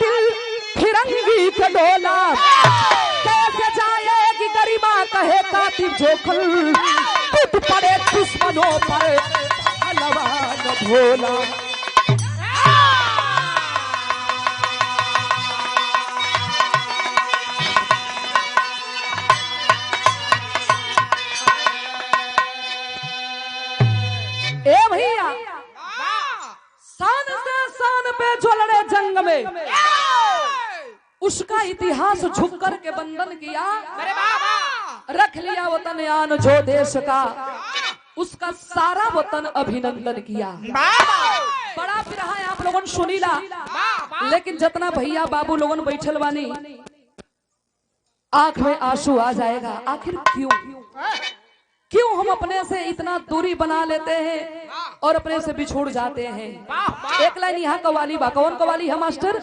कातिल फिरंगी का डोला, कैसे जाएगी गरिमा कहे कातिल जोखल, टूट पड़े दुश्मनों पर पहलवान भोला। ए भैया शान से शान पे ज्वलने जंग में उसका इतिहास झुक कर के बंधन किया, रख लिया वतन यान जो देश का, उसका सारा वतन अभिनंदन किया। बड़ा बिरहा है आप लोगों ने सुनीला, लेकिन जितना भैया बाबू लोगन बैठल बानी आंख में आंसू आ जाएगा। आखिर क्यों हम अपने से इतना दूरी बना लेते हैं और अपने से बिछुड़ जाते हैं। एक लाइन यहाँ कवाली बा, कौन कवाली है मास्टर?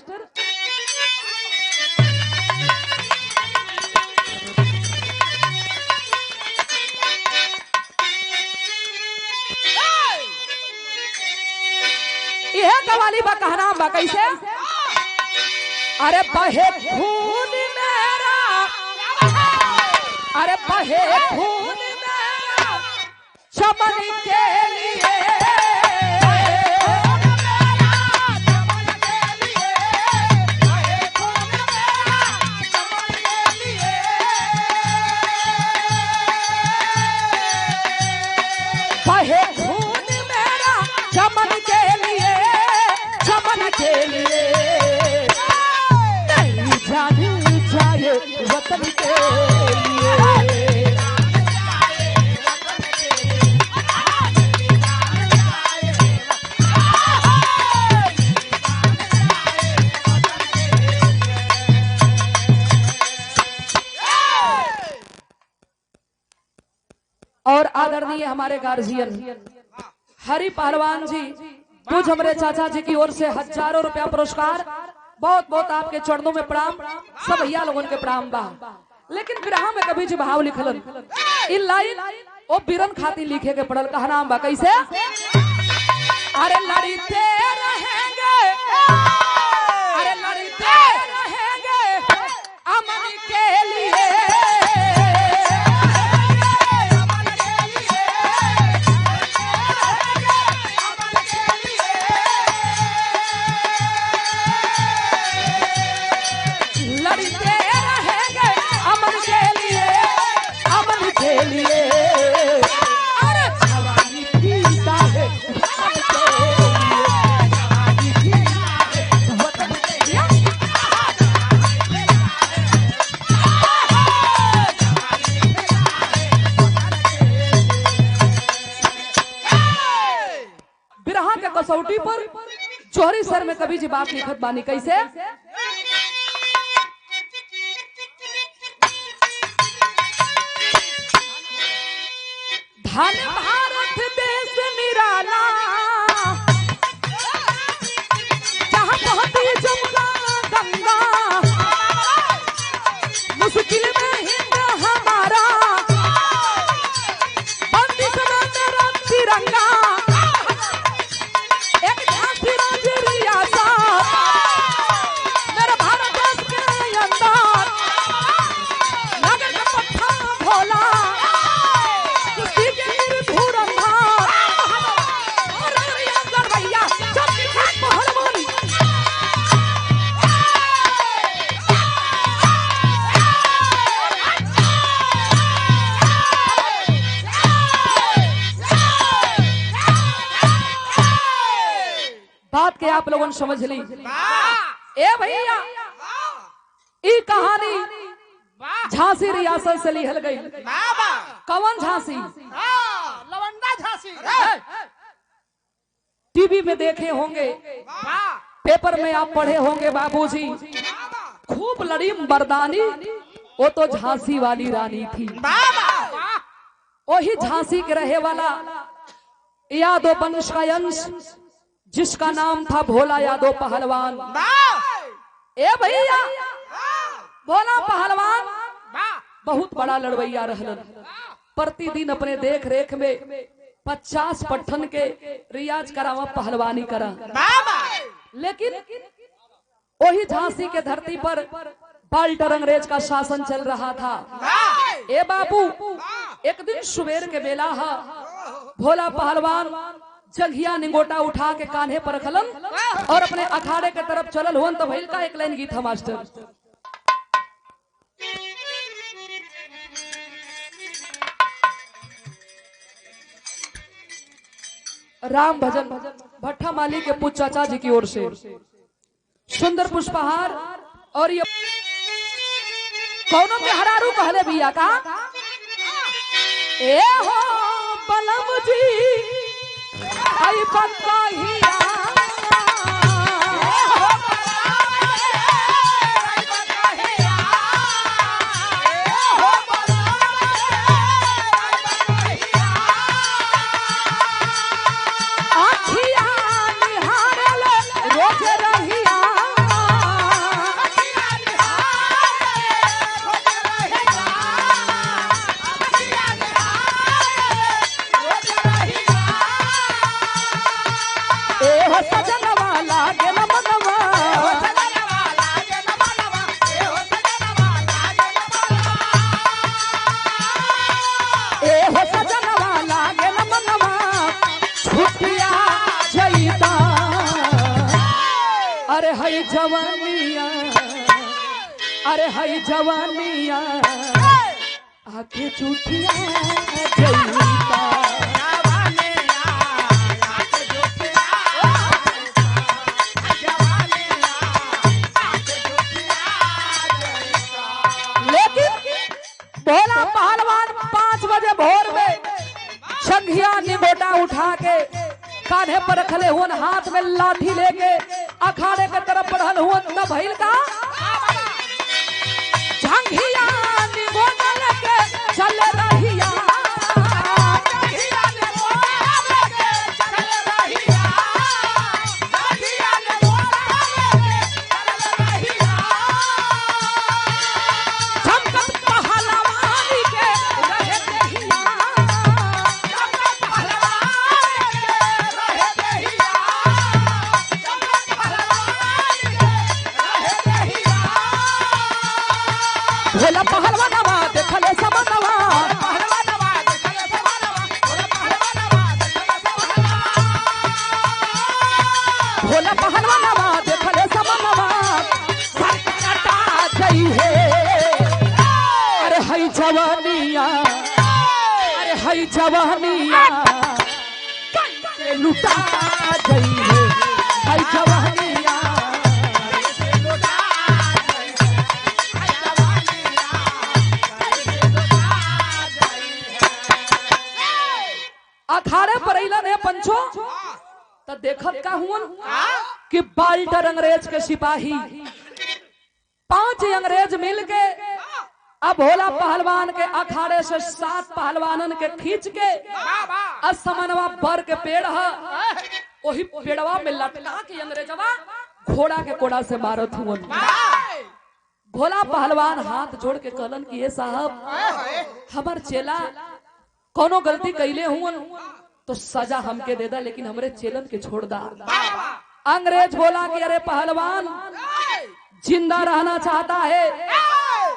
यह कवाली बा, कहना बा कैसे? अरे बहे खून मेरा, अरे बहे खून मेरा चमन के लिए, बहे खून मेरा चमन के लिए, चमन के लिए नहीं जानी जाए वतन के लिए। और आदरणीय हमारे गार्जियन हरि पहलवान जी, कुछ हमारे चाचा जी की ओर से हजारों रुपया पुरस्कार, बहुत बहुत आपके चरणों में प्रणाम, सब भैया लोगों के प्रणाम बा। लेकिन बिरहा में कभी जी भाव लिखलन इन लाइन ओ बिरन खाती लिखे के पड़ल, कहना बा कैसे? अरे लड़ते रहेंगे, अरे लड़ते रहेंगे अमन के लिए, लड़ते रहेंगे अमन के लिए, अमन के लिए। अरे जवानी जीता है वतन के लिए, जवानी जीता है वतन के लिए। बिरहा के कसौटी पर जोहरी सर में कभी जी बात लिखत बानी कैसे? धन भारत देश निराला, जहाँ बहती जमुना गंगा, मुश्किल में हिंद हमारा, बंदिश में मेरा तिरंगा, एक झांसी राज्य रियासत मेरे भारत देश के अंदर, नगर का पट्टा भोला बात के आप लोगों ने समझ ली। ए भैया ई कहानी झांसी रियासत से लिखल गई। कौन झांसी? लवंडा झांसी। टीवी में देखे होंगे, पेपर में आप पढ़े होंगे बाबूजी, खूब लड़ी मर्दानी, वो तो झांसी वाली रानी थी। वही झांसी के रहे वाला यादव वंश का अंश, जिसका नाम था भोला यादव पहलवान। ए भैया भोला पहलवान बहुत बड़ा लड़वैया रहलन, प्रतिदिन अपने देख रेख में 50 पट्ठन के रियाज करावा, पहलवानी करा। लेकिन वही झांसी के धरती पर बाल्टर अंग्रेज का शासन चल रहा था। ए बाबू, एक दिन सुबेर के बेला हा भोला पहलवान जंघिया निंगोटा उठा के कान्हे पर रखलन और अपने अखाड़े के तरफ चलल हुन। तो भइल का एक लाइन गीत था मास्टर, राम भजन भट्टा माली के पुष्प चाचा जी की ओर से सुंदर पुष्पहार। और ये कौनों के हरारू कहले भैया का, ए हो बलम जी आई बकहिया, अरे हई जवानिया, अरे हई जवानिया आके चूठिया जईता, लेकिन भोला पहलवान 5 बजे भोर में जंघिया निगोटा उठा के कान्हे पर खले हुन, हाथ में लाठी लेके अखाड़े के तरफ बढ़ल हुन। तब भइल का, जंघिया निगोटा लेके चल रहिया, भोला पहलवानवा देखले समनवा, भोला पहलवानवा देखले समनवा कटा गई है। अरे हई जवानिया, अरे हई जवानिया कैसे लुटा गई है, हई जवानिया अखाड़े पर अइलन पंचो। तो देखत का हुन कि बाल्टर अंग्रेज के सिपाही 5 अंग्रेज मिलके अब भोला पहलवान के अखाड़े से 7 पहलवानन के खींच के असमनवा बर के पेड़ है वही पेड़वा में लटका के अंग्रेजवा घोड़ा के कोड़ा से मारत हुन। भोला पहलवान हाथ जोड़ के कहलन कि ये साहब हमार चेला कोनो गलती कैले हुन तो सजा हमके दे दा, लेकिन हमरे चेलन के छोड़ दा। अंग्रेज बोला कि अरे पहलवान जिंदा रहना चाहता है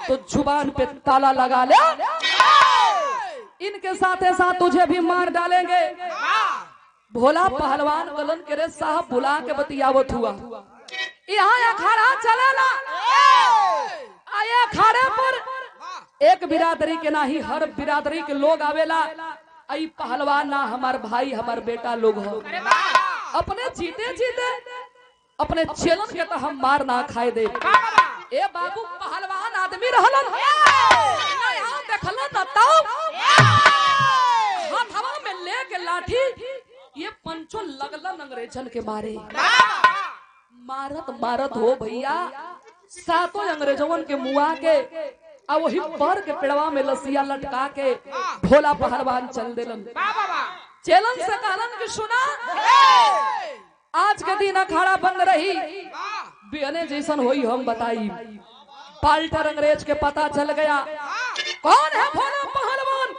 तो जुबान पे ताला लगा ले, इनके साथ साथ तुझे भी मार डालेंगे। भोला पहलवान कलन के रे साहब बुला के बतियावत हुआ, यहाँ अखाड़ा चलेला, आए अखाड़े पर एक बिरादरी के नाही हर बिरादरी के लोग आवेला। आई पहलवान ना हमार भाई हमार बेटा लोग हो, अपने जीते जीते अपने चेलन के तो हम मार ना खाए दे। ए बाबू पहलवान आदमी रहलन, यहाँ देखलन तब हाथ हवा में लेके लाठी ये पंचो लगलन अंग्रेजन के मारे, मारत मारत हो भैया 7 अंग्रेजवन के मुआ के अब वही पर के पेड़वा में लसिया लटका के भोला पहलवान चल देलन। चेलन से कहलन कि सुना आज के दिन अखाड़ा बंद रही, बिहने जैसन होई हम बताई। बाल्टर अंग्रेज के पता चल गया कौन है भोला पहलवान।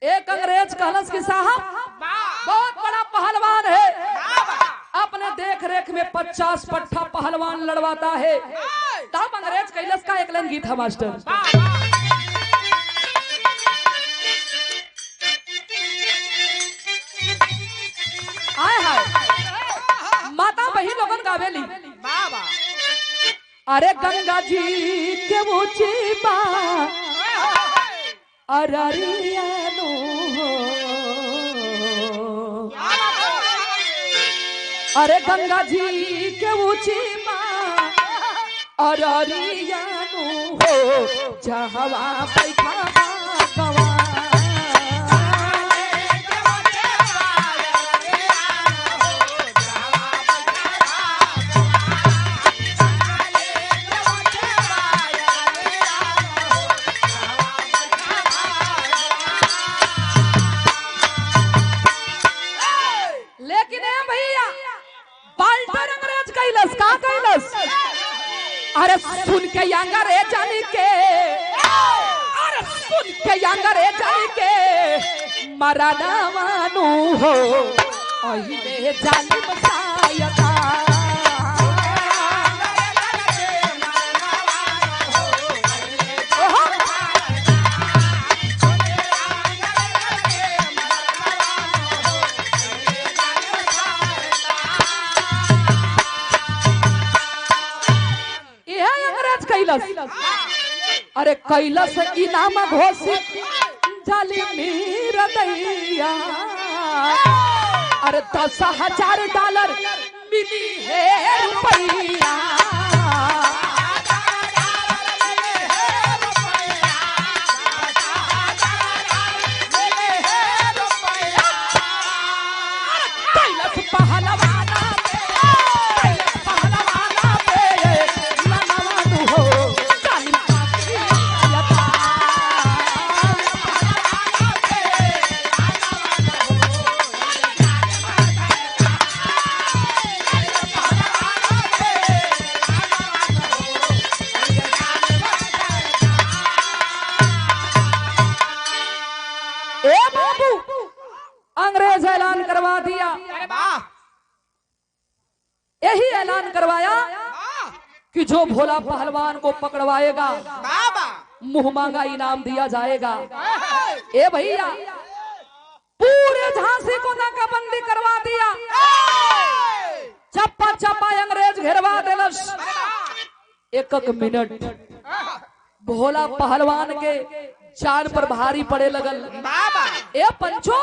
एक अंग्रेज कहलस कि साहब बहुत बड़ा पहलवान है, अपने देख रेख में 50 पट्ठा पहलवान लड़वाता है। तब अंग्रेज कैलाश का एक लाइन गीत है मास्टर। आए हाय माता बहन लोगन गावेली। अरे गंगा जी के ऊंची बा अररिया नो अरे गंगा जी के ऊंची बा अररिया नो हो जहवा बैठा गवा अरे सुन के अंगरे जानी के अरे सुन के अंगरे जानी के मरनावानु हो अहिले जालिम सायता अरे कैलाश इनाम घोषित झाली मीर दैया अरे $10,000 मिली है रुपैया कैलाश पहलवाना अंग्रेज ऐलान करवा दिया। यही ऐलान करवाया कि जो भोला पहलवान को पकड़वाएगा मुंह मांगा इनाम दिया जाएगा। ए भैया पूरे झांसी को नाकाबंदी करवा दिया। चप्पा चप्पा अंग्रेज घेरवा देलस। एक मिनट भोला पहलवान के जान पर भारी पड़े लगल। ए पंचो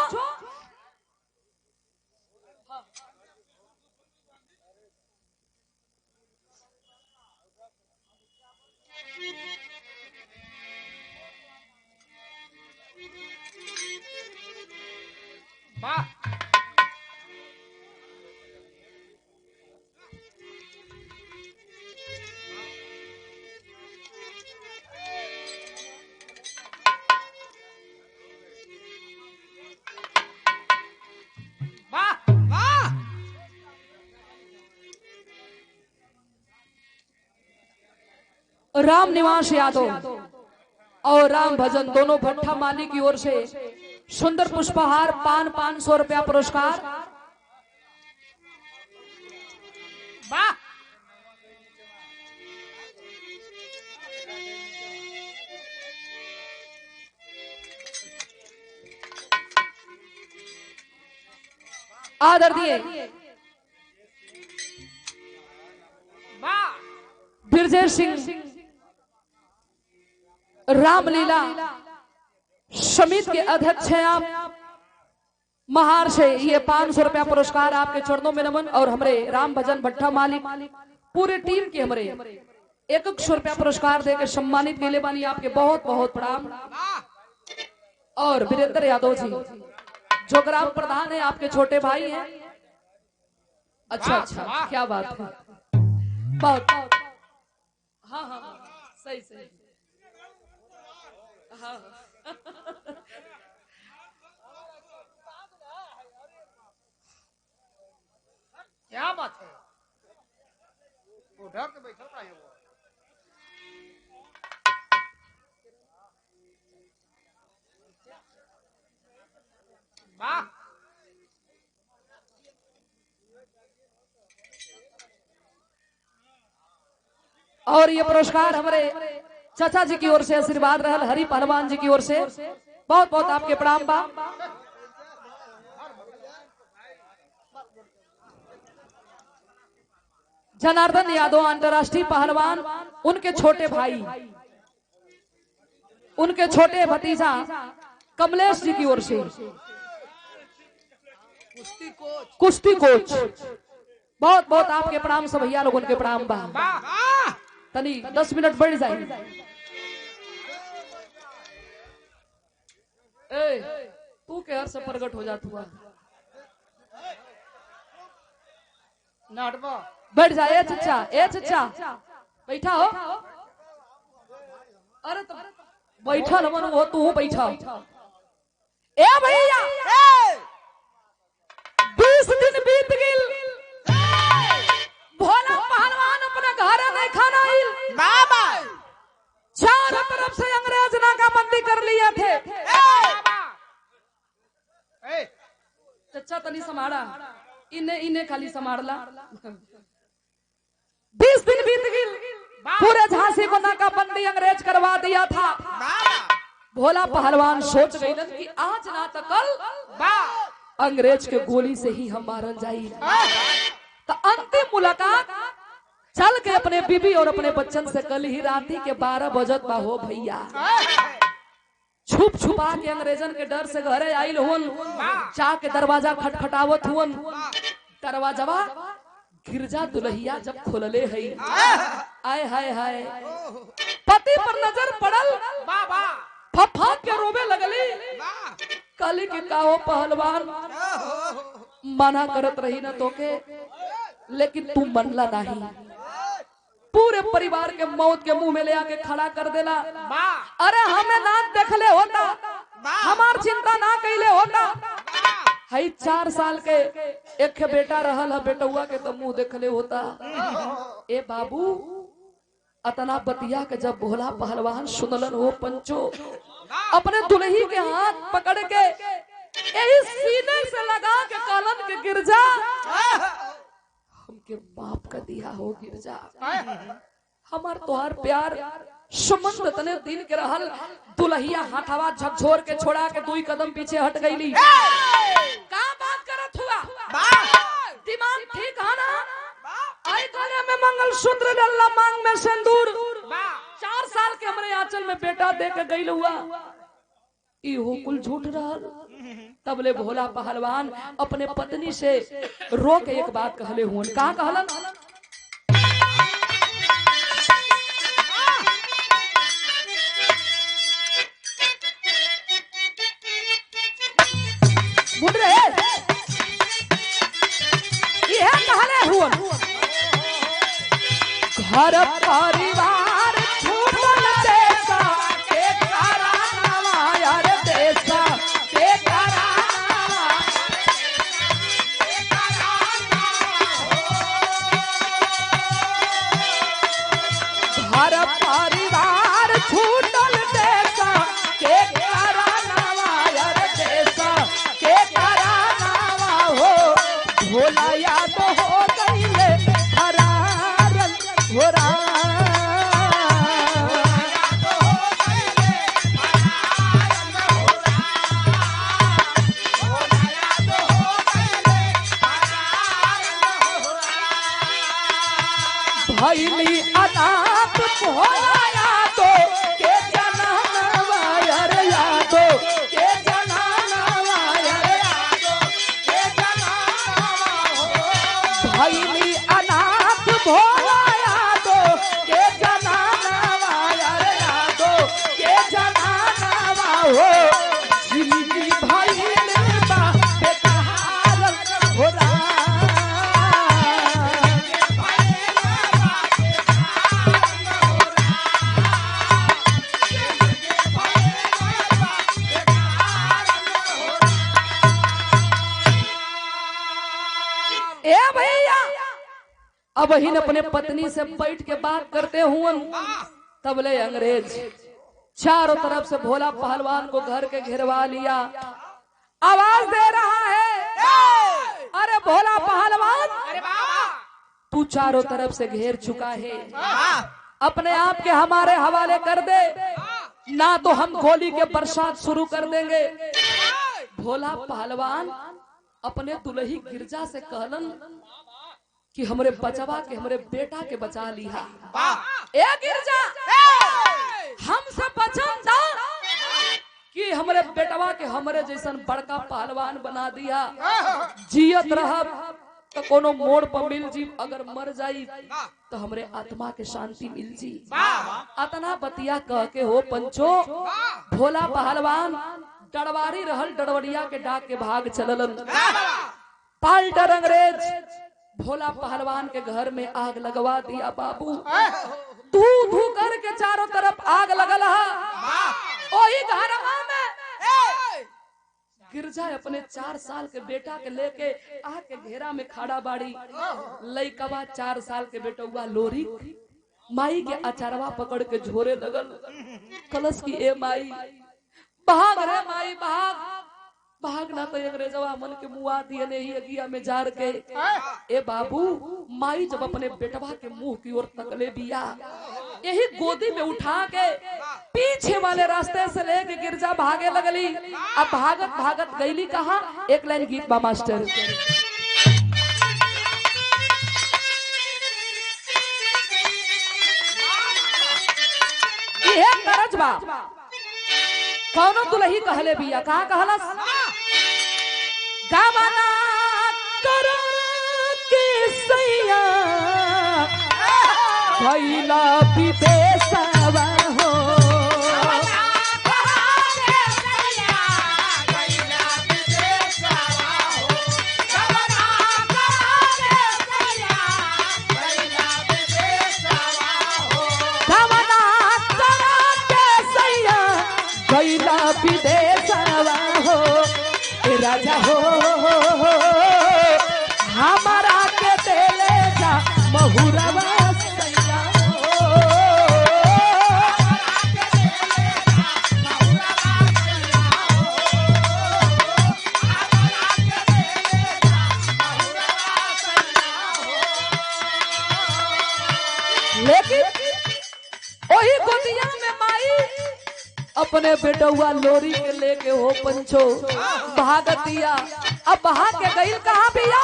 राम निवास यादव और राम भजन दोनों भट्टा माली की ओर से सुंदर पुष्पहार पान 500 रुपया पुरस्कार। वाह आदर दिए ब्रजेश सिंह रामलीला समिति के अध्यक्ष हैं आप महार से। ये 500 रुपया पुरस्कार आपके चरणों में नमन। और हमारे राम भजन भट्टा मालिक पूरे टीम के हमारे 100 रुपया पुरस्कार देकर सम्मानित मिले बानी। आपके बहुत बहुत प्रणाम। और वीरेंद्र यादव जी जो ग्राम प्रधान है आपके छोटे भाई हैं। अच्छा अच्छा क्या बात है। बहुत हाँ हाँ सही सही हाँ क्या बात है। वो डर के बैठा था वो। वाह और ये पुरस्कार हमारे चाचा जी की ओर से आशीर्वाद रहल हरि पहलवान जी की ओर से बहुत बहुत आपके प्रणाम बा। जनार्दन यादव अंतर्राष्ट्रीय पहलवान, उनके छोटे भाई, उनके छोटे भतीजा कमलेश जी की ओर से कुश्ती कोच बहुत बहुत आपके प्रणाम सब भैया लोग उनके प्रणाम बा। तनी 10 मिनट बढ़ जाए। तू के हर से प्रकट हो जात हुआ नाटवा बैठ जा। ए चचा बैठा हो। अरे तो बैठा न वो तू बैठा। ए भैया 20 दिन बीत गइल, भोला पहलवान अपने घर नहीं खाना आइल। बाबा चारों तरफ से अंग्रेज नाकाबंदी कर लिए थे। चचा तनी समाड़ा, इन्हें खाली समाड़ला। 20 दिन बीत गइल, पूरे झांसी को नाकाबंदी अंग्रेज करवा दिया था। भोला पहलवान सोच गई कि आज ना तो कल अंग्रेज के गोली से ही हम मारल जाई। तो अंतिम मुलाकात चल के अपने बीबी और अपने बच्चन से कल ही राती के 12 बजत बा हो भैया। छुप छुपा के अंग्रेजन के डर से घरे आइल हुन, जाके दरवाजा खटखटावत हुन। दरवाजावा गिरजा दुल्हिया जब खोलले है, आय हाय हाय पति पर नजर पड़ल। फफा के रोवे लगली। काली के काहो पहलवान मना करत रही ना तोके, लेकिन तू मनला नहीं। पूरे परिवार के मौत के मुंह में ले आके खड़ा कर देला। अरे हमें ना देखले होता, हमार चिंता ना कैले होता। हई 4 साल के एक बेटा रहल है, बेटुआ के तो मुंह देखले होता। ए बाबू अतना बतिया के जब भोला पहलवान सुनलन हो पंचो, अपने दुल्ही के हाथ पकड़ के यही सीने से लगा के कहलन के गिरजा हमके बाप का दिया हो गिरजा। हमार तोहार प्यार संबंध तने दिन के रहल। दुल्हिया हाथावा झकझोर के छोड़ा के 2 कदम पीछे हट गईली। का बात करत हुआ? दिमाग ठीक है ना? आई गले में मंगलसूत्र डल्ला, मांग में सिंदूर। 4 साल के हमरे आंचल में बेटा दे के गईल हुआ। इहो कुल झूठ रहल। तबले भोला पहलवान अपने पत्नी से रो के एक बात कहले हुन। का कहलन? बुढ़ रहे ये कहले हुन, घर परिवार छूटल देसा के करानावा, यार देसा के करानावा। घर परिवार छूटल देसा के करानावा, यार देसा के करानावा हो। भोला याद हो गईले हरारन घोरा। भैली अनाथ भोला यादो के जनानवा, यार यादो के जनानवा, यार यादो के जनानवा हो। भैली अनाथ भोला यादो के जनानवा, यार यादो के जनानवा हो। जिंदगी भैली बा बेकहार घोरा। अब ही अपने पत्नी से बैठ के बात करते हुए तबले अंग्रेज चारों तरफ से भोला पहलवान को घर के घेरवा लिया। आवाज दे रहा है, अरे भोला पहलवान तू चारों तरफ से घेर चुका है, अपने आप के हमारे हवाले कर दे, ना तो हम गोली के बरसात शुरू कर देंगे। भोला पहलवान अपने दुल्ही गिरजा से कहलन कि हमरे बचवा के, हमरे बेटा के बचा लिया। ए गिरजा, हमसे बचन दा कि हमरे बेटवा के हमरे जैसन बड़का पहलवान बना दिया। जियत रहब तो कोनो मोड़ पर मिल जी, अगर मर जाई तो हमरे आत्मा के शांति मिल जी। अतना बतिया कह के हो पंचो भोला पहलवान डरवारी रहल, डरवरिया के डाक के भाग चललन। पाल्टर अंग्रेज भोला पहलवान के घर में आग लगवा दिया। बाबू तू धू करके चारों तरफ आग लगल है। ओही घरवा में गिरजा अपने 4 साल के बेटा के लेके आके घेरा में खड़ा बाड़ी। लइकवा 4 साल के बेटुआ लोरी माई के अचारवा पकड़ के झोरे लगल। कलश की ए माई भाग रे माई भाग, भाग ना तो अंग्रेजवा मन के मुआ दिए नहीं अगिया में जार के। ए बाबू माई जब अपने बेटवा के मुंह की ओर तकले बिया, यही गोदी में उठा के पीछे वाले रास्ते से लेके गिरजा भागे लगली। अब भागत भागत गईली कहा, एक लाइन गीत बा मास्टर। ये करज बा कौनो दुल्ही कहले बिया, कहा कहलस गावना करो के सैया भैला विदेशवा हो। राजा हो हमारा के देले जा महुरवा सैया हो। लेकिन वही गोदिया में माई अपने बेटुआ लोरी के लेके हो पंचो भागतिया। अब भाग के गई कहाँ भैया,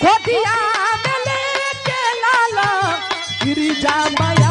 गोदिया में लेके लाला गिरिजा माया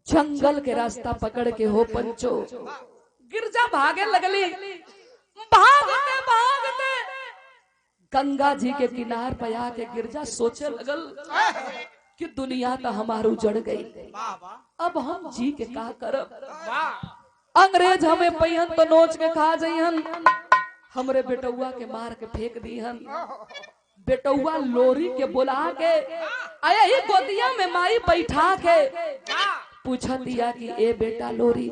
जंगल के रास्ता पकड़ के हो पंचो गिरजा भागे लगली। भागते भागते गंगा जी के किनार पे आके गिरजा सोचे लगल कि दुनिया तो हमार उजड़ गई, अब हम जी के का करब। अंग्रेज हमें पहियन तो नोच के खा जइहन, हमरे बेटुआ के मार के फेंक दीहन। बेटुआ लोरी के बुला के आया ही गोदिया में माई बैठा के पूछा दिया कि ए बेटा लोरी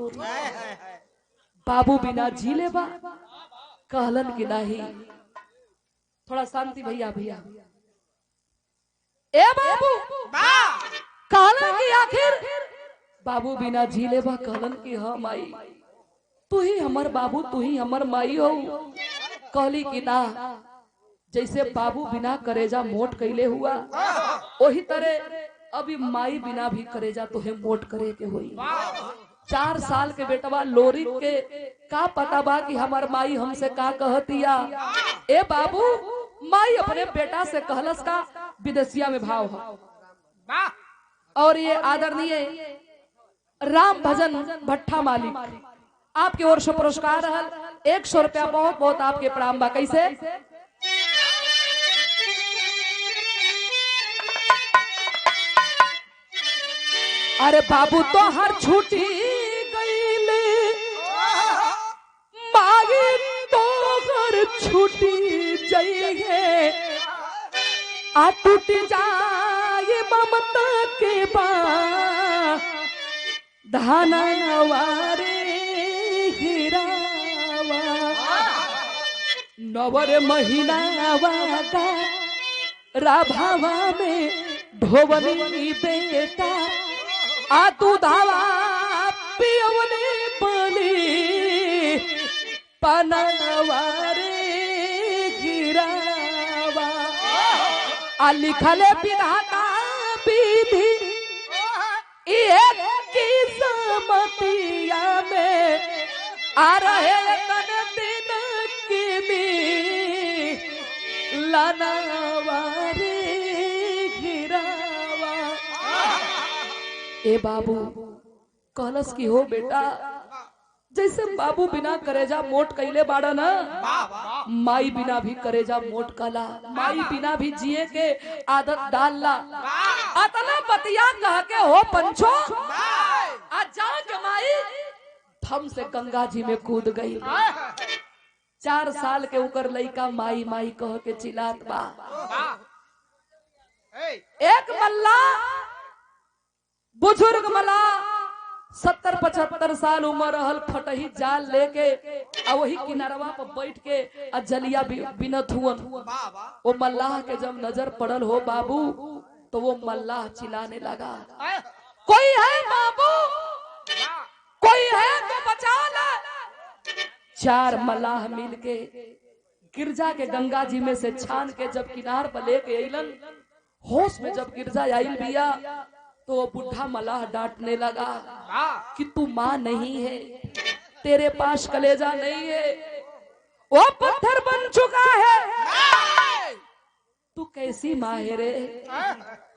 बाबू बिना जी ले बा? कहलन कि नहीं। थोड़ा शांति भैया भैया। ए बाबू कहलन कि आखिर बाबू बिना जी ले बा? कहलन कि हाँ माई, तू ही हमर बाबू, तू ही हमर माई हो। कहली कि ना, जैसे बाबू बिना करेजा मोट कैले हुआ वही तरह अभी माई बिना भी करेजा तुहे मोट करे के होई। 4 साल के बेटवा लोरी के का पता बा कि हमार माई हमसे का कहतिया। ए बाबू माई अपने बेटा से कहलस का विदेशिया में भाव है। और ये आदरणीय राम भजन भट्टा मालिक आपके ओर से पुरस्कार रहल 100 रुपया। बहुत बहुत आपके प्रणाम बा। कैसे अरे बाबू तो हर छूटी गईले मागी तो हर छूटी जाइए आ टूट जाए ममता के धानवारे हीरावा नवर महीनावा का राभावा में ढोवनी बेटा आ तू धावा पियवने पानी पनवारे गिरावा आ लिखले विधाता विधि एक की समतिया में आ रहे तन दिन की लनवारे गिरावा। ए बाबू कहलस की हो बेटा जैसे बाबू बिना करेजा मोट कैले बाड़ा न माई बिना भी करेजा मोट कला माई बिना भी जिए के आदत डालला अतना बतिया कह के हो पंचो आज जा के माई थम से गंगा जी में कूद गई। 4 साल के उकर लइका माई माई कह के चिल्लात बा। एक मल्ला बुजुर्ग मला 70-75 साल उम्र रहल फटही जाल लेके आ वही किनारवा पर बैठ के आ जलिया बिनत हुअन। वो मल्लाह के जब नजर पड़ल हो बाबू तो वो मल्लाह चिल्लाने लगा कोई है बाबू कोई है तो बचा ले। 4 मल्लाह मिलके गिरजा के गंगा जी में से छान के जब किनार पर लेके अइलन होश में जब गिरजा आइल बिया तो वो बुढ़ा मल्लाह डांटने लगा कि तू माँ नहीं है तेरे पास कलेजा नहीं है वो पत्थर बन चुका है तू कैसी माँ है रे।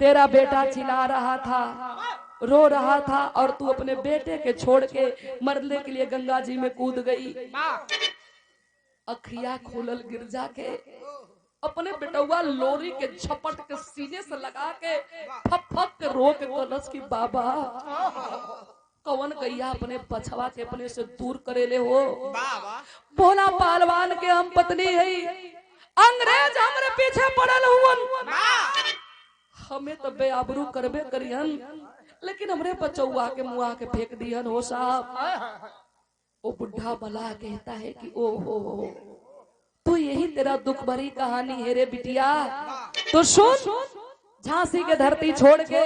तेरा बेटा चिल्ला रहा था रो रहा था और तू अपने बेटे के छोड़ के मरने के लिए गंगा जी में कूद गई। अखिया खोलल गिरजा के अपने बेटुआ लोरी के झपट के सीने से लगा के फप फप के रो के कलश की बाबा कौन गैया अपने बछवा के अपने से दूर करेले हो। भोला पहलवान के हम पत्नी है अंग्रेज हमरे पीछे पड़ल हुवन हमें तो बेआबरू करबे करियन लेकिन हमरे बचौआ के मुआ के फेंक दियन हो साहब। वो बुढ़ा भला कहता है कि ओ हो तो यही तेरा दुख भरी कहानी है रे बिटिया। तो सुन झांसी के धरती छोड़ के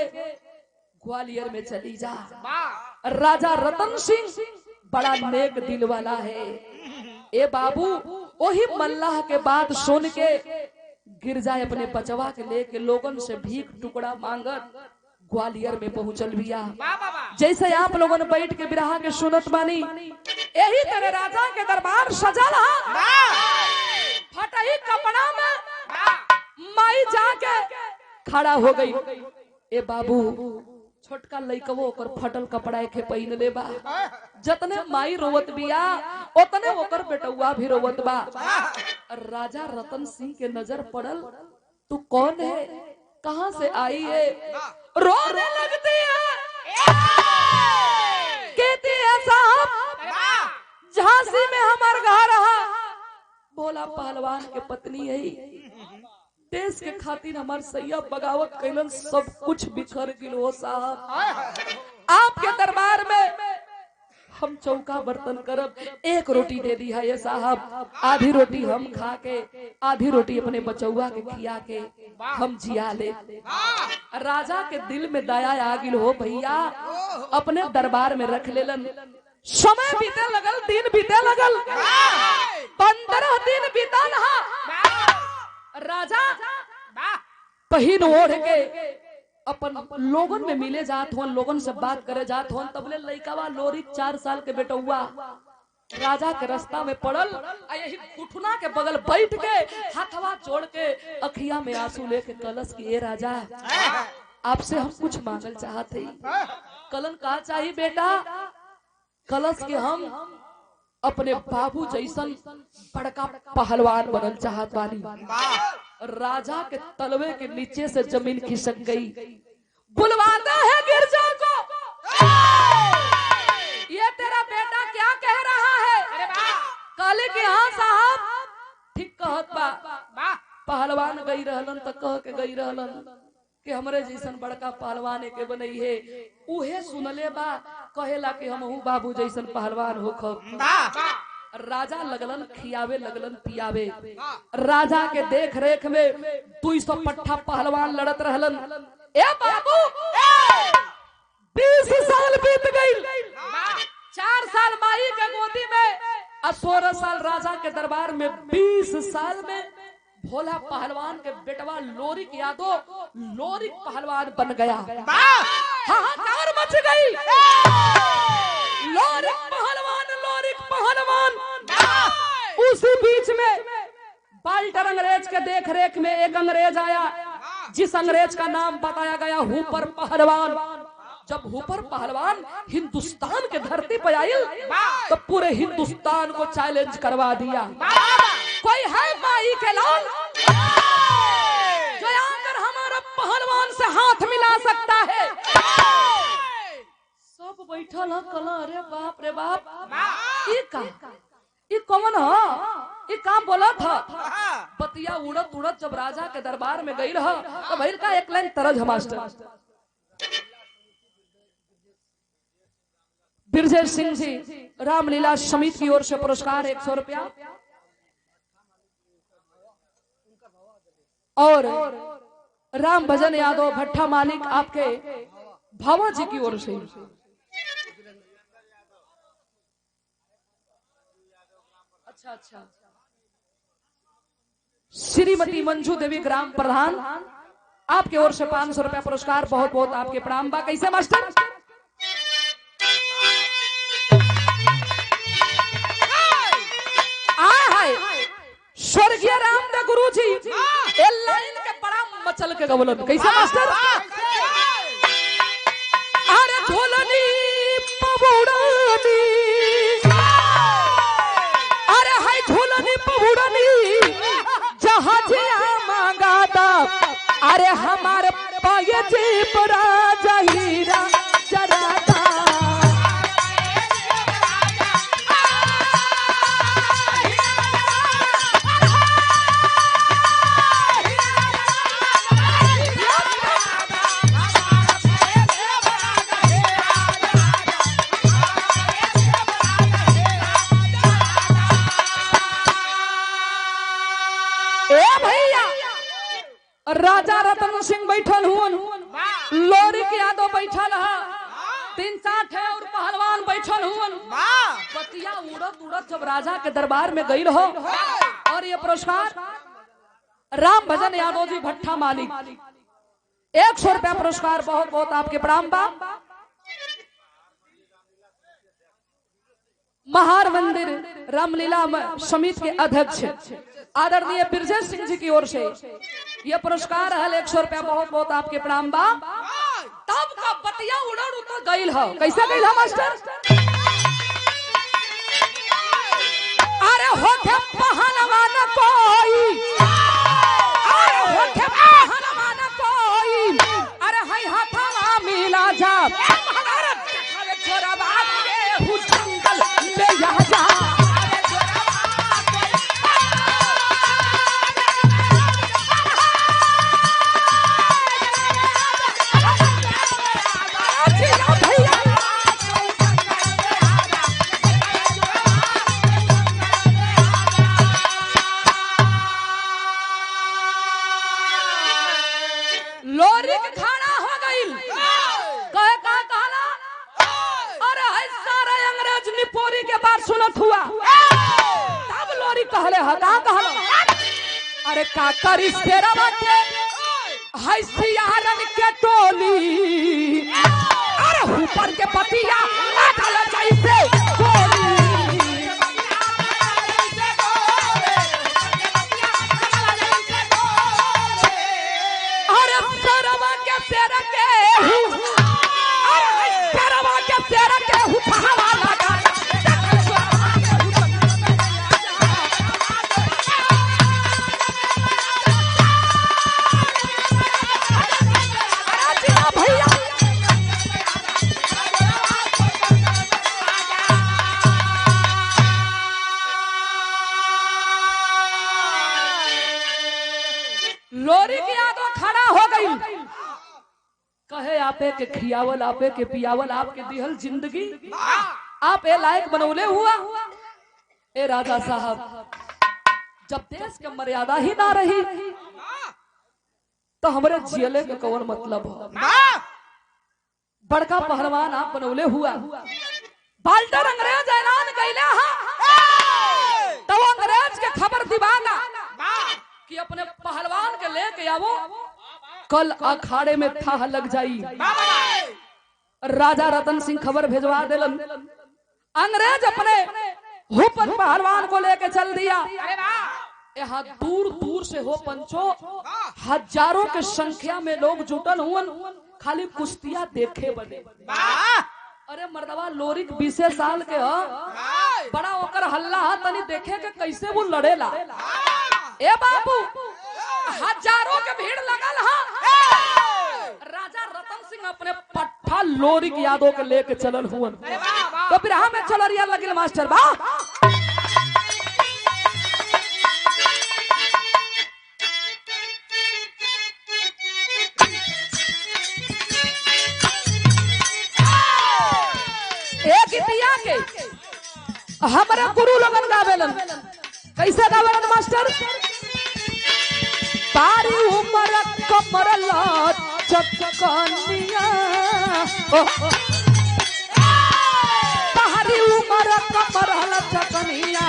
ग्वालियर में चली जा। राजा रतन सिंह बड़ा नेक दिल वाला है। ए बाबू वही मल्लाह के बात सुन के गिर जाए अपने बचवा के लेके लोगन से भीख टुकड़ा मांगत ग्वालियर में पहुंचल बिया। जैसे आप लोगन बैठ के बिरहा के सुनत बानी यही तेरे राजा के दरबार सजल फटही कपड़ा में माई जाके खड़ा हो गई। ए बाबू छोटका लइकवो ओकर फटल कपड़ा के पहिन ले बा जतने माई रोवत बिया उतने ओकर बेटुआ भी रोवत बा। राजा रतन सिंह के नजर पड़ल तू कौन है कहां से आई है रोने लगती है कहती है साहब झांसी में हमार घर रहा भोला पहलवान के पत्नी है देश के खातिर हमार सैया बगावत कैलन सब कुछ बिखर गिलो साहब। आपके दरबार में हम चौका बर्तन करब 1 रोटी दे दी है ये साहब आधी रोटी हम खा के आधी रोटी अपने बचौआ के खिया के हम जिया ले। राजा के दिल में दया आ गिल हो भैया अपने दरबार में रख लेलन। समय बीते लगल दिन बीते लगल 15 दिन बीतल राजा पहिन ओढ़ के अपन लोगन में मिले जात होन लोगन से बात करे जात होन तबले लइकावा लोरी 4 साल के बेटुआ राजा के रास्ता में पड़ल यही घुटना के बगल बैठ के हाथवा जोड़ के अखिया में आंसू लेके कलश की ए राजा आपसे हम कुछ मांगल चाहते कलन कहा चाहिए बेटा कलश के हम अपने बाबू जैसन बड़का पहलवान बनल चाहत बानी। राजा के तलवे के नीचे से जमीन खिसक गई। बुलवाता है गिरजा को कहले कि हाँ साहब ठीक कहत बा। वाह पहलवान गई रहलन त कह के गई रहलन कि हमरे जैसन बड़का पहलवान के बनई है, उहे सुनले बा कहेला कि हमहू बाबू जैसन पहलवान होखब। राजा लगलन खियावे लगलन पियावे। राजा के देख रेख में 200 पट्ठा पहलवान लड़त रहलन। ए बाबू 20 साल बीत गई, 4 साल माई के गोदी में और 16 साल राजा के दरबार में। 20 साल में भोला पहलवान के बेटवा लोरिक यादव लोरिक पहलवान बन गया। हाहाकार मच गई। लोरिक पहलवान उसी बीच में बाल्टर अंग्रेज के देख रेख में एक अंग्रेज आया, जिस अंग्रेज का नाम बताया गया हुपर पहलवान। जब हुपर पहलवान हिंदुस्तान के धरती पर आई तो पूरे हिंदुस्तान को चैलेंज करवा दिया। कोई है माई के लाल जो आकर हमारा पहलवान से हाथ मिला सकता है? सब बैठल है कला। अरे बाप रे बाप, ये कौन है? ये काम बोला था। बतिया उड़त उड़त जब राजा के दरबार में गई रहा तो भैल का एक लाइन तरज मास्टर। बिरजेश सिंह जी रामलीला समिति की ओर से पुरस्कार 100 रुपया और राम भजन यादव भट्टा मालिक आपके भावा जी की ओर से। अच्छा श्रीमती मंजू देवी ग्राम प्रधान आपके ओर से 500 रुपया पुरस्कार। बहुत बहुत आपके प्रणाम बा। कैसे मास्टर? स्वर्गीय रामदेव गुरु जी लाइन के बड़ा मचल के गवलन। कैसे मास्टर? अरे झोलनी पबुड़नी, अरे हाय झोलनी पबुड़नी जहाजिया मांगा दा। अरे हमारे पाये जी बड़ा जहीरा जरा राजा रतन सिंह बैठल हुन, लोरिक यादव बैठल है, 3-4 ठे और पहलवान बैठल हुन। बतिया उड़त उड़त जब राजा के दरबार में गई रहो और ये पुरस्कार राम भजन यादव जी भट्टा मालिक 100 रुपया पुरस्कार। बहुत बहुत आपके प्रणाम बा। महार मंदिर रामलीला समिति के अध्यक्ष आदरणीय बिरजेश सिंह जी की ओर से यह पुरस्कार है 100 रुपया। बहुत बहुत आपके प्रणाम बा। तब का बतिया उड़न उतर गईल है। कैसा गईल है मास्टर? अरे होठे पहलवान कोई, अरे होठे पहलवान कोई, अरे हाय हाथवा मिला जा। अरे देखा छोरा बाप के हुजंगल ले यहाँ जा। अरे का करिस तेरा बाटे हैसियारन के टोली, अरे ऊपर के पतिया लागल जैसे गोली। अरे सरवा के तेरा के अरे सरवा के तेरा के हुफावा लगा। कहे आपे के खियावल, आपे के पियावल, आपके दिहल जिंदगी आप ए लायक बनौले हुआ। ए राजा साहब, जब देश के मर्यादा ही ना रही तो हमारे जियले के कौन मतलब हो। बड़का पहलवान आप बनौले हुआ। बाल्टर अंग्रेज ऐलान कैले तो अंग्रेज के खबर दिवाना कि अपने पहलवान के लेके आवो, कल अखाड़े में था लग जाई। राजा रतन सिंह खबर भेजवा दिलन। अंग्रेज अपने हुपन पहलवान को लेके चल दिया। यहाँ दूर दूर से हो पंचो, हजारों के संख्या में लोग जुटल हुए खाली कुश्तियां देखे बने। अरे मर्दवा लोरिक 20 साल के ह, बड़ा ओकर हल्ला हा, तनी देखे के कैसे वो लड़ेला। ए बाबू, हजारों के भीड़ लगल हा। राजा रतन सिंह अपने पट्टा लोरिक यादव के लेके चलल हुआ। तो फिर हमें चलरिया लगिल मास्टर बा। के हमारे गुरु लगन गावेलन, कैसे गावेलन मास्टर? तारी उमर कमर चकनिया, तारी उमर कमर चकनिया,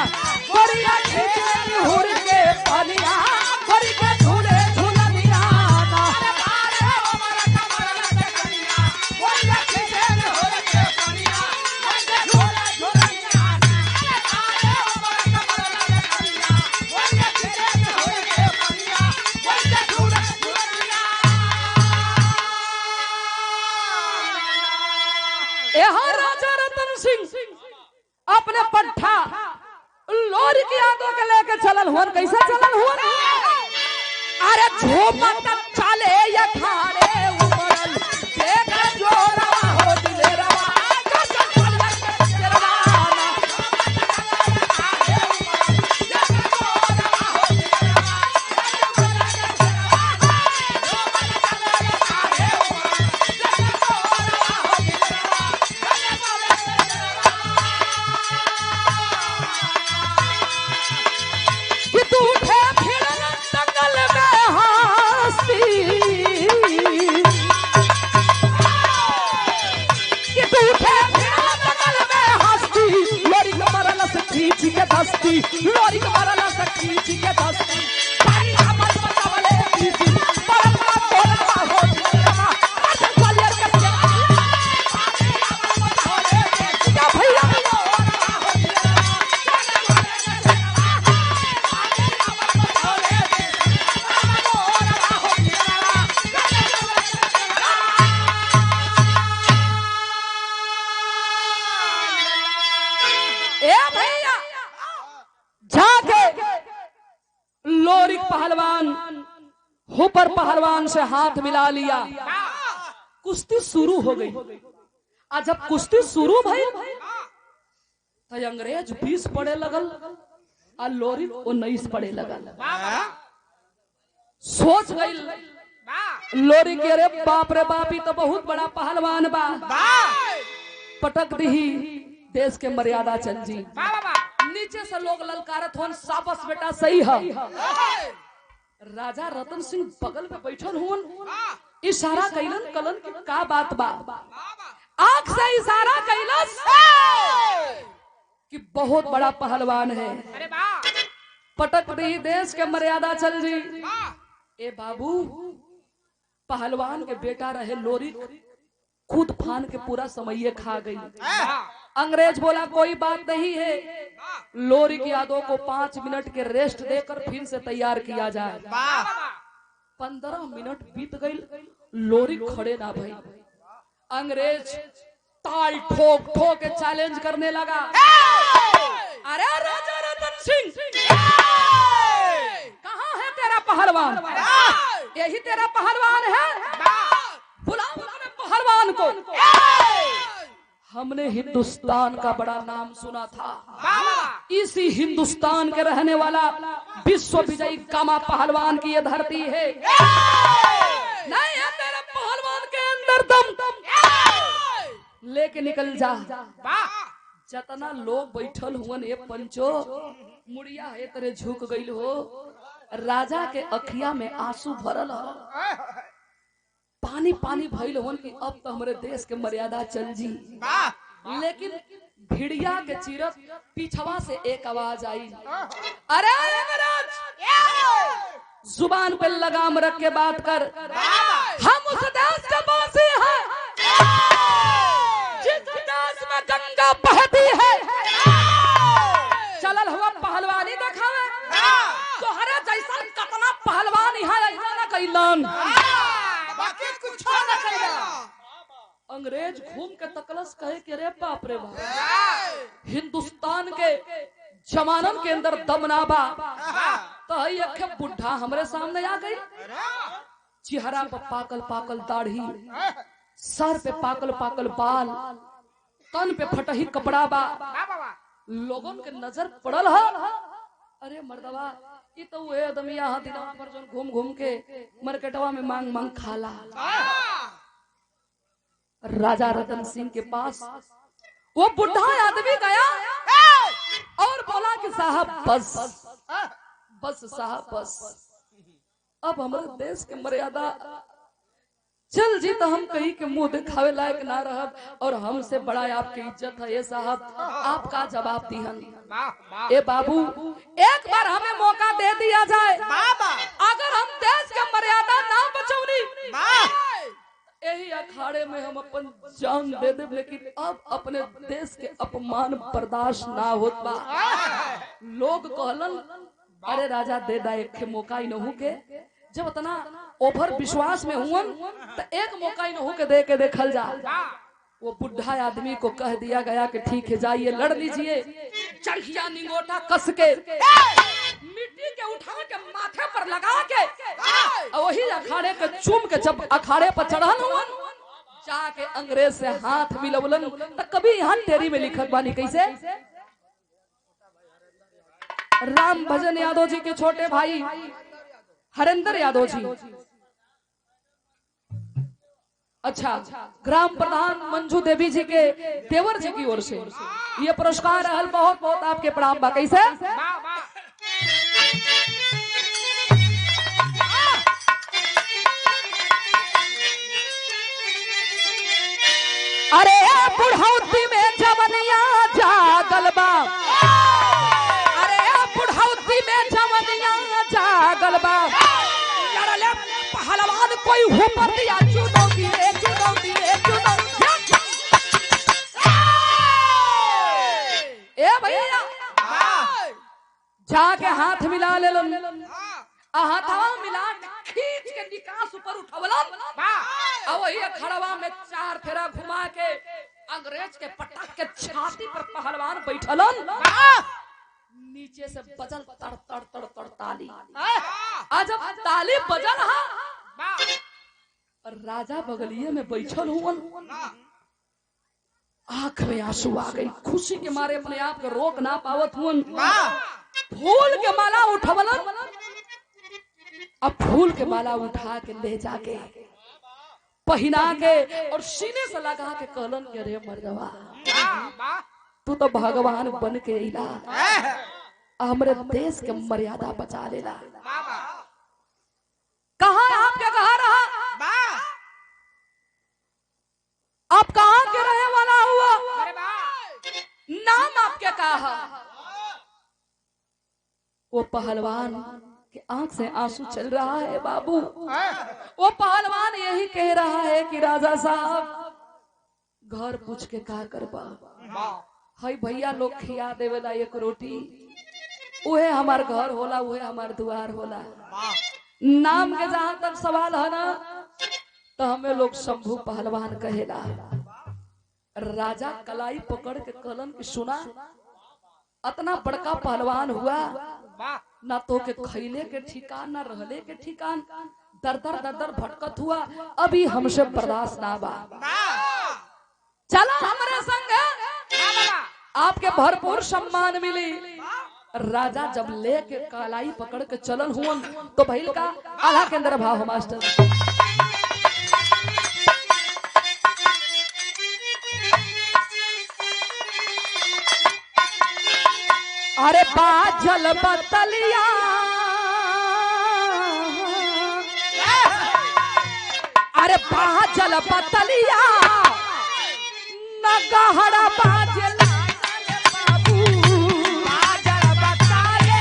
बड़िया खींचे हुर के पनिया, बड़ी के झूले झूलनिया। राजा रतन सिंह अपने पट्टा लोरी की यादों के लेके चलल हुआ। कैसे चलल हुआ? अरे झूमत चले या खारे उमरल, देख जोरा हो दिलेरवा। लोरी के मारला से खींची के दस्ती, पानी हमर बतावले पीसी, परमा तोरा हो दिलवा। मर्दन ग्वालियर के पानी हमर बतावले पीसी, क्या भैया हो दिलवा। पानी हमर बतावले पीसी, परमा हो दिलवा। ए भैया, लोरिक पहलवान हुपर पहलवान से हाथ मिला लिया। कुश्ती शुरू हो गई। आज जब कुश्ती शुरू भई तो अंग्रेज 20 पड़े लगल और लोरिक 19 पड़े लगल। सोच गई लोरिक, अरे बाप रे बाप, तो बहुत बड़ा पहलवान बा, पटक दी देश के मर्यादा चल जी। नीचे से लोग ललकारत होन, साबस बेटा सही है। राजा रतन सिंह बगल में बैठल हुन, इशारा कैलन कलन की का बात बा। आंख से इशारा कैलस कि बहुत बड़ा पहलवान है। पटक दी देश के मर्यादा चल जी। ए बाबू, पहलवान के बेटा रहे लोरी, खुद फान के पूरा समय खा गई। अंग्रेज बोला कोई बात नहीं है, लोरिक यादव को 5 मिनट के रेस्ट देकर फिर से तैयार किया जाए। 15 मिनट बीत गई, लोरिक खड़े ना भाई। अंग्रेज ताल ठोक ठोक के चैलेंज करने लगा। अरे राजा रतन सिंह, कहाँ है तेरा पहलवान? यही तेरा पहलवान है? बुलाओ अपने पहलवान को। हमने हिंदुस्तान का बड़ा नाम सुना था, इसी हिंदुस्तान के रहने वाला विश्व विजयी कामा पहलवान की ये धरती है। नहीं है तेरे पहलवान के अंदर दम लेके निकल जा। जतना लोग बैठल हुवन ए पंचो मुड़िया है तेरे झुक गईल हो। राजा के अखिया में आंसू भरल हो, पानी पानी भइल हुवन कि अब तो हमारे देश के मर्यादा चल जी। लेकिन भिड़िया के चीरत पीछवा से एक आवाज आई, अरे अंग्रेज जुबान पे लगाम रख के बात कर, हम उस देश के वासी हैं जिस देश में गंगा बहती है। चलल हुआ पहलवानी दिखावे तो हरे जैसा कतना पहलवान यहाँ ऐसा न कैलन, बाकी कुछ न कैला। अंग्रेज घूम के तकलस कहे कि रे बाप रे बाप, हिंदुस्तान के जवानन के अंदर दम ना बा तो एक बुढ़ा हमरे सामने आ गई। चेहरा पर पाकल पाकल दाढ़ी, सर पे पाकल पाकल बाल, तन पे फटही कपड़ा बा। लोगन के नजर पड़ल है, अरे मर्दवा ये तो वो आदमी यहाँ दिनों पर जो घूम घूम के मार्केटवा में मांग मांग खाला। राजा रतन सिंह के पास वो बुढ़ा आदमी गया और बोला कि साहब बस बस साहब बस, अब हमारे देश के मर्यादा चल जी तो हम कहीं के मुंह दिखावे लायक ना रहब, और हमसे बड़ा आपकी इज्जत है ये साहब, आपका जवाब दिहन। ए बाबू एक बार हमें मौका दे दिया जाए, अगर हम देश के मर्यादा ना बचौनी यही अखाड़े में हम अपन जान दे दे, लेकिन अब अपने देश के अपमान बर्दाश्त ना होत बा। लोग कहलन अरे राजा दे दा एक मौका ही नहू के, जब इतना ओवर विश्वास में हुवन तो एक मौका ही नहू के दे के देखल जा। वो बुढ़ा आदमी को कह दिया गया कि ठीक है जाइए लड़ लीजिए। चढ़िया निंगोटा कस के मिट्टी के उठा के माथे पर लगा के वही अखाड़े के चूम के जब अखाड़े पर चढ़ल हुवन जाके अंग्रेज से हाथ मिलवलन। तो कभी यहाँ टेरी में लिखत बानी कैसे, राम भजन यादव जी के छोटे भाई हरेंद्र यादव जी, अच्छा ग्राम प्रधान मंजू देवी जी के देवर जी की ओर से ये पुरस्कार रहल। बहुत बहुत आपके प्रणाम बा। कैसे अरे बुढ़ौती में जवनिया जागल बा, अरे बुढ़ौती में जवनिया जागल बा, लड़ले पहलवान कोई ऊपर दिया चुनौती चुनौती चुनौती। ए भैया जाके हाथ मिला ले लो, हाथवा मिला खींच के निकास ऊपर उठवलन, और वही खड़वा में चार फेरा घुमा के अंग्रेज के पटक के छाती पर पहलवान बैठलन। नीचे से बजल तड़ तड़ तड़ तड़ ताली। आज जब ताली बजल हा राजा बगलिए में बैठल हुवन, आंख में आंसू आ गई, खुशी के मारे अपने आप को रोक ना पावत हुवन। फूल के माला उठवलन, अब फूल के माला उठा के ले जाके पहना के और सीने से लगा के कहलन के रे मर्दवा तू तो भगवान बन के इला, हमरे देश के मर्यादा बचा लेला। कहाँ आपके कहा रहा, आप कहाँ के रहे वाला हुआ, नाम आपके कहा। वो पहलवान कि आंख से आंसू चल रहा है बाबू। वो पहलवान यही कह रहा है कि राजा साहब घर पूछ के का करबा, हाय भैया लोग खिया देवेला एक रोटी, उहे हमार घर होला, उहे हमार द्वार होला। नाम के जहां तक सवाल है ना तो हमें लोग शंभू पहलवान कहेला। राजा कलाई पकड़ के कहलन कि सुना, इतना बड़का पहलवान हुआ ना तो के खैले के ठिकान ना रहले के ठिकान, दर दर दर दर भटकत हुआ, अभी हमसे बर्दाश्त ना बा। चला हमारे संग, आपके भरपूर सम्मान मिली। राजा जब लेके कलाई पकड़ के चलन हुवन तो भइल का आला के अंदर भाव मास्टर अरे बाजल बतलिया अरे बाजल बतलिया नगहरा बाजल बाबू बाजल बताले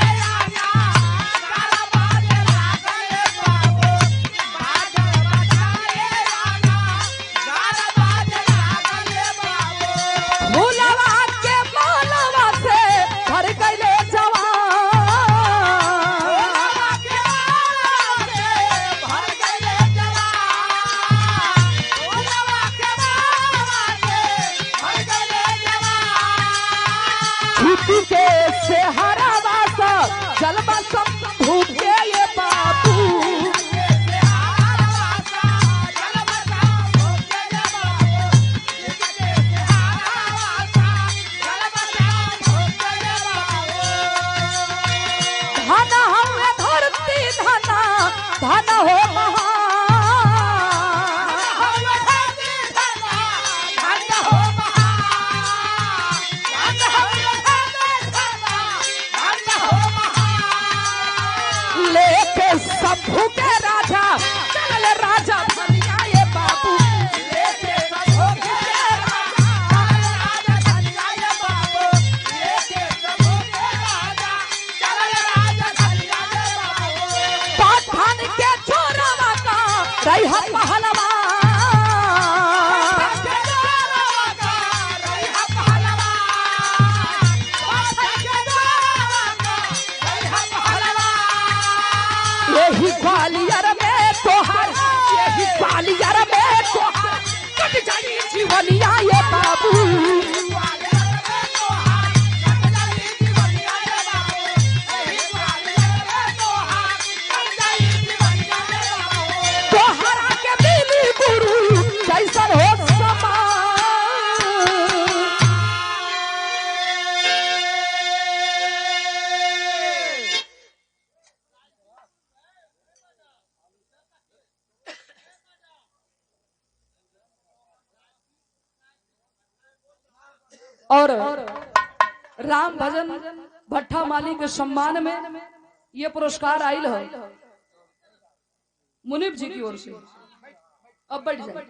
भूलवा के मालवा से भर गईले के से हरावा सा जलवा सब भूखे ये बाबू धन हमें धरती धना धन हो महा शंभू के राजा चल राजा बनिया ये बाबू लेके शंभू के राजा बनिया ये बाबू लेके शंभू के राजा चल राजा बनिया ये बाबू पठान के छोरावा का रही पहलवा यही ग्वालियर में तोहर यही ग्वालियर में तोहर कट जाई जीवनिया ये बाबू तोहरा के मिली गुरु जैसन हो समा और राम भजन भट्टा माली के सम्मान में ये पुरस्कार आयल है मुनीब जी की ओर से। अब बैठ जाए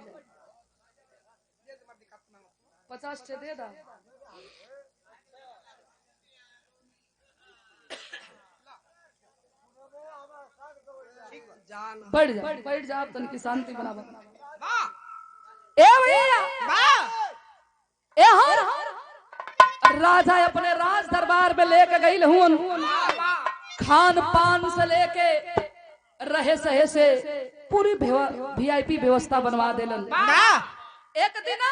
50 से दे दा बैठ जा तन की शांति बना ए भैया ए हर राजा अपने राज दरबार में लेके गई हुन खान पान से लेके रहे सहे से पूरी वीआईपी व्यवस्था बनवा देलन। एक दिन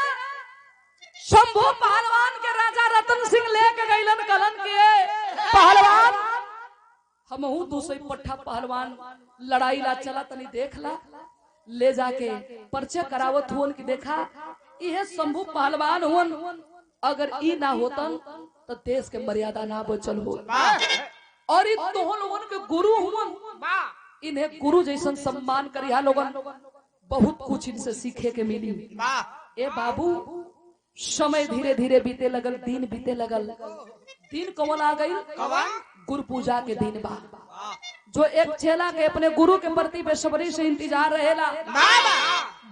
शंभू पहलवान के राजा रतन सिंह लेके गईलन कलन के पहलवान हमहू दूसरी पट्ठा पहलवान लड़ाई ला चला तनी देख ला ले जाके परिचय करावत हुन की देखा यह शंभू पहलवान हुन अगर ई ना होतन तो देश के मर्यादा ना बचल हो और इन दोनों लोगन के गुरु हुन इन्हें गुरु जैसन सम्मान करिया लोगन बहुत कुछ इनसे सीखे के मिली। ए बाबू समय धीरे धीरे बीते लगल दिन बीते लगल दिन कौन आ गई गुरु पूजा के दिन बा जो एक चेला के अपने गुरु के प्रति बेसब्री से इंतजार रहेला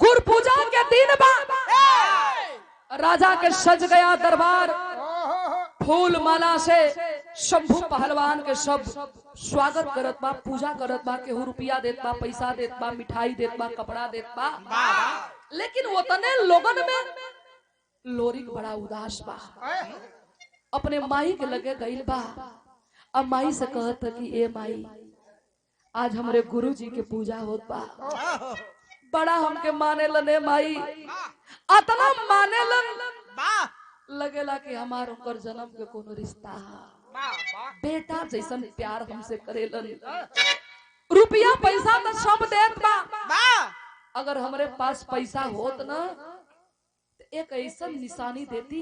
गुरु पूजा के दिन बा राजा के सज गया दरबार फूल माला से शंभू पहलवान के सब स्वागत करत बा पूजा करत बा केहू रुपया देत बा पैसा देत बा मिठाई देत बा कपड़ा देत बा लेकिन वो तने लोगन में लोरिक बड़ा उदास बा अपने माई के लगे गईल बा अब माई से कहत कि ए माई आज हमरे गुरु जी के पूजा होत बा बड़ा हमके माने लने माई अतना माने लन लगेला कि हमार उनकर जन्म के कोनो रिश्ता बेटा जैसन प्यार हमसे करेलन रुपया पैसा तो सब देत बा अगर हमरे पास पैसा होत ना तो एक ऐसा निशानी देती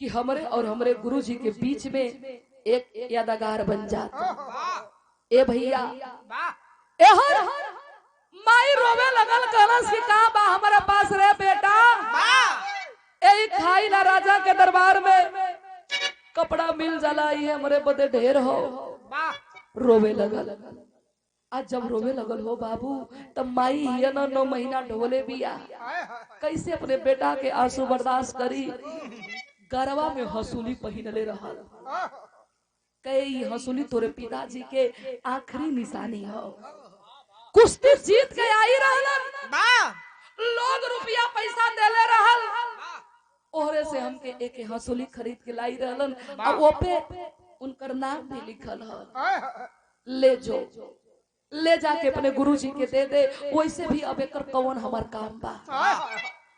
कि हमरे और हमरे गुरु जी के बीच में एक यादगार बन जाता। ए भैया ए हर माई रोवे लगल कहलस कि का बा हमारे पास रे बेटा ए खाई ना राजा के दरबार में कपड़ा मिल जाला ये हमरे बदे ढेर हो। वाह रोवे लगल। आज जब रोवे लगल हो बाबू तब माई ये 9 महीना ढोले बिया, कैसे अपने बेटा के आंसू बर्दाश्त करी। गरवा में हसूली पहिनले रहल, कई हसूली तोरे पिताजी के आखिरी निशानी हो। कुश्ती जीत के आई रहलन, लोग रुपया पैसा देले रहल, ओहरे से हमके एक हसूली खरीद के लाई रहलन और वो पे उनकर नाम भी लिखल है। ले जाके अपने गुरुजी के दे दे। वैसे भी अब एकर कौन हमार काम बा।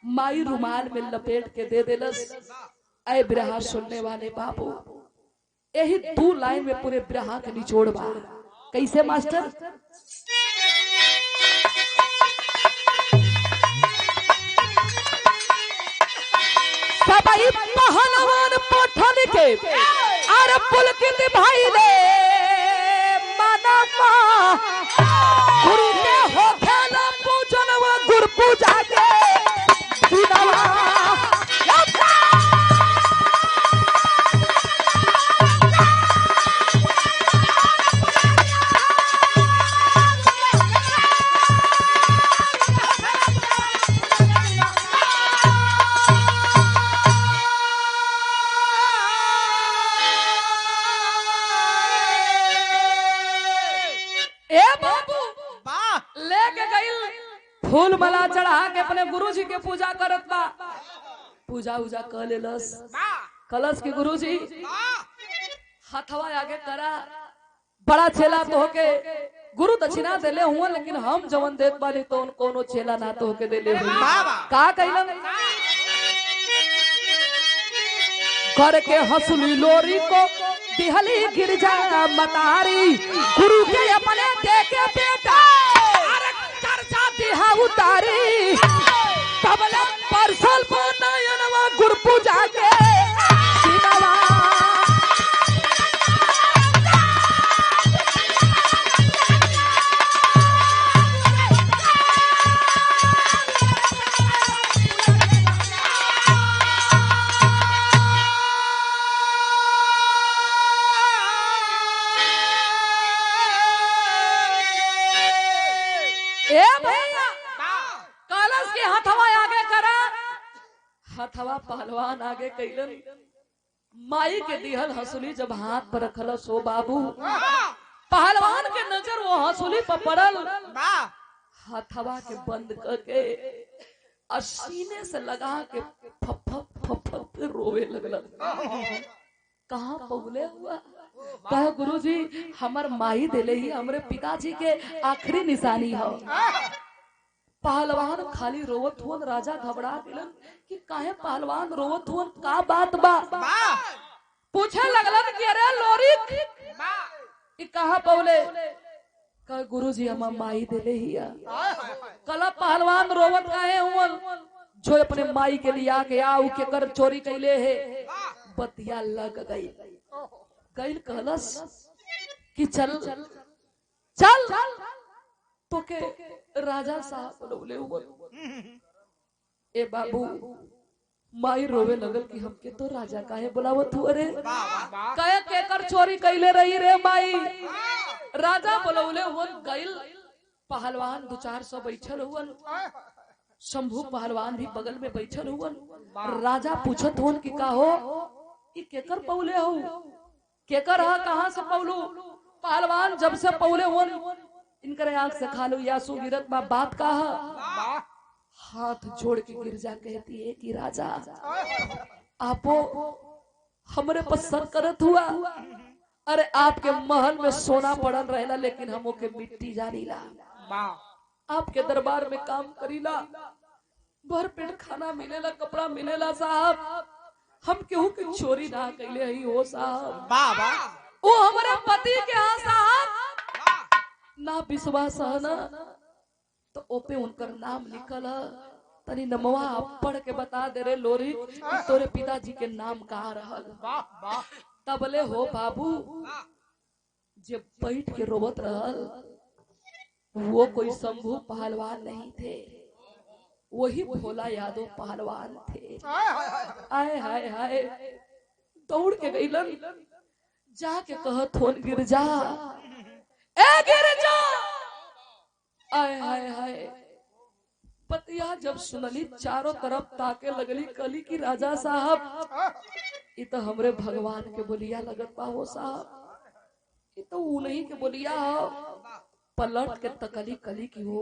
माई रुमाल में लपेट के दे देलस। ऐ बिरहा सुनने वाले बाबू, यही 2 लाइन में पूरे बिरहा के निचोड़ बा। कैसे मास्टर? सबई पहलवान पठन के अरे पुलकित भाई ले मानवा गुरु के हो खेला पूजनवा गुरु पूजा के दिनवा। फूल माला चढ़ा के अपने गुरुजी के पूजा करत बा। पूजा उजा कर लेलस। कलश के गुरुजी हथवा आगे करा, बड़ा चेला तो होके गुरु दक्षिणा देले हुआ, लेकिन हम जवन देत बानी तो कोनो चेला ना तो होके देले हुआ। का कइलन? कर के हंसली लोरी को दिहली गिरजा मतारी, गुरु के अपने देके बेटा हा उतारी। तबला परसल नयनवा गुरु पूजा के दिनवा। हथवा पहलवान आगे कैलन। माई के दिहल हसूली जब हाथ पर रखल सो बाबू, पहलवान के नजर वो हसूली पर पड़ल। हथवा के बंद करके और सीने से लगा के फप रोवे लगल। कहाँ पहुले हुआ? कहा गुरुजी हमर माई देले ही हमरे पिताजी के आखिरी निशानी हो। पहलवान खाली रोवत हुन। राजा घबरा गेलन कि काहे पहलवान रोवत हुन, का बात बा? पूछे लगलन कि अरे लोरी ई कहां पौले? का गुरुजी हम माई देले हिया। कला पहलवान रोवत काहे हुन? जो अपने माई के लिए आके आऊ के कर चोरी कैले है। बतिया लग गई। गइल कहलस कि चल चल तो के राजा साहब बोले हुए। ए बाबू माई रोवे लगल कि हमके तो राजा काहे बुलावत हु? अरे कहे केकर चोरी कैले रही रे माई? राजा बुलौले हुन। गइल पहलवान 2-400 बैठल हुन। शंभू पहलवान भी बगल में बैठल हुन। राजा पूछत हुन कि का हो ई केकर पौले हो? केकर हा? कहां से पौलू? पहलवान जब से पौले हुन इनकर आंख से खालू यासू गिरत बा। बात का हाथ जोड़ के गिरजा कहती है कि राजा आपो हमरे पर सर करत हुआ। अरे आपके महल में सोना पड़ल रहेला लेकिन हमो के मिट्टी जानीला। आपके दरबार में काम करीला, भर पेट खाना मिलेला, कपड़ा मिलेला साहब। हम केहू के चोरी ना कैले ही हो साहब। वो हमारे पति के यहाँ साहब ना विश्वास है ना तो ओपे उनकर नाम लिखल है। तनी नमवा पढ़ के बता दे रे लोरी तोरे पिताजी के नाम कहाँ रहल? तबले हो बाबू जब बैठ के रोवत रहल वो कोई शंभू पहलवान नहीं थे, वही भोला यादव पहलवान थे। आए हाय हाय दौड़ के गईलन, जाके कहत होन गिरजा, ए गिरजा। आय हाय हाय, पतिया जब सुनली चारों तरफ ताके लगली, कली की राजा साहब ये तो हमरे भगवान के बोलिया लगत बा हो साहब, ये तो उन्हीं के बोलिया हो। पलट के तकली कली की हो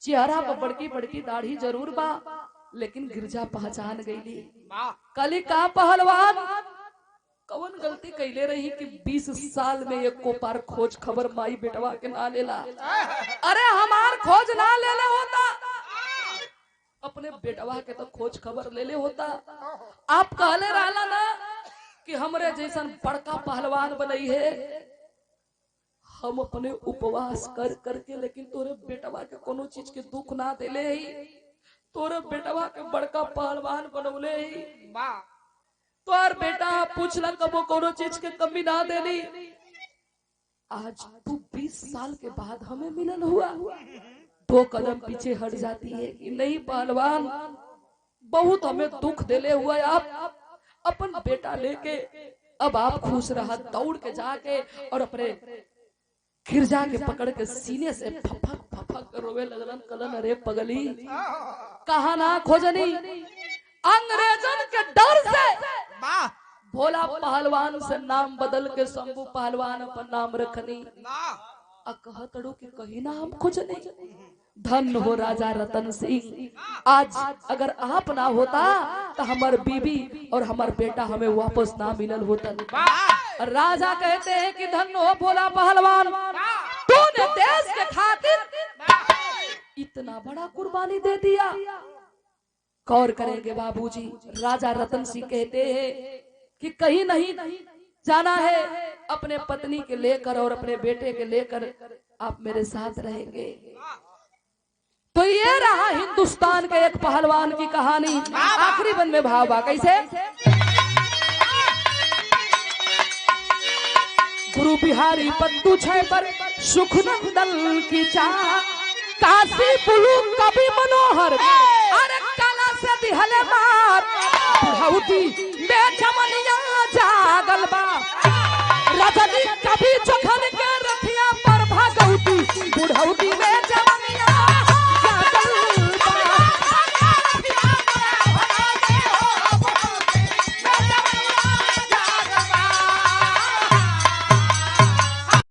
चेहरा पर बड़की बड़की दाढ़ी जरूर बा, लेकिन गिरजा पहचान गईली। कली का पहलवान कौन गलती कैले रही कि 20 साल में एक को पार खोज खबर माई बेटवा के ना लेला। अरे हमार खोज ना ले ले होता, अपने बेटवा के तो खोज खबर ले ले होता। आप कहले रहला ना कि हमरे जैसन बड़का पहलवान बनई है, हम अपने उपवास कर करके, लेकिन तोरे बेटवा के कोनो चीज के दुख ना देले ही, तोरे बेटवा के बड़का पहलवान बनौले ही। तोर बेटा पूछला कबो कोनो चीज के कमी ना देली। आज तू 20 साल के बाद हमें मिलन हुआ, 2 कदम पीछे हट जाती है कि नहीं पहलवान, बहुत हमें दुख देले हुआ। आप अपन बेटा लेके अब आप खुश रहा, दौड़ के जाके और अपने गिरजा के पकड़ के सीने से फफक फफक रोवे लगलन। कलन अरे पगली कहा ना खोजनी, अंग्रेजन के डर से भोला पहलवान से नाम बदल के शंभू पहलवान अपन नाम रखनी। कहतड़ो कि कहीं ना हम खोजनी। धन हो राजा रतन सिंह, आज अगर आप ना होता तो हमार बीबी और हमार बेटा हमें वापस ना मिलल होता। राजा कहते हैं कि धन हो भोला पहलवान, तूने देश के खातिर इतना बड़ा कुर्बानी दे दिया। गौर करेंगे बाबूजी, राजा रतन सिंह कहते हैं कि कहीं नहीं जाना है, अपने पत्नी के लेकर और अपने बेटे के लेकर आप मेरे साथ रहेंगे। तो ये रहा हिंदुस्तान के एक पहलवान की कहानी। आखिरी बन में भाव बा कैसे, गुरु बिहारी पत्तू छै पर सुखनंदन की चाह, काशी बुलू कवि मनोहर, अरे काला से दिहले मार, बुढ़ौती में चमनिया जागल बा, रजनी कभी चोख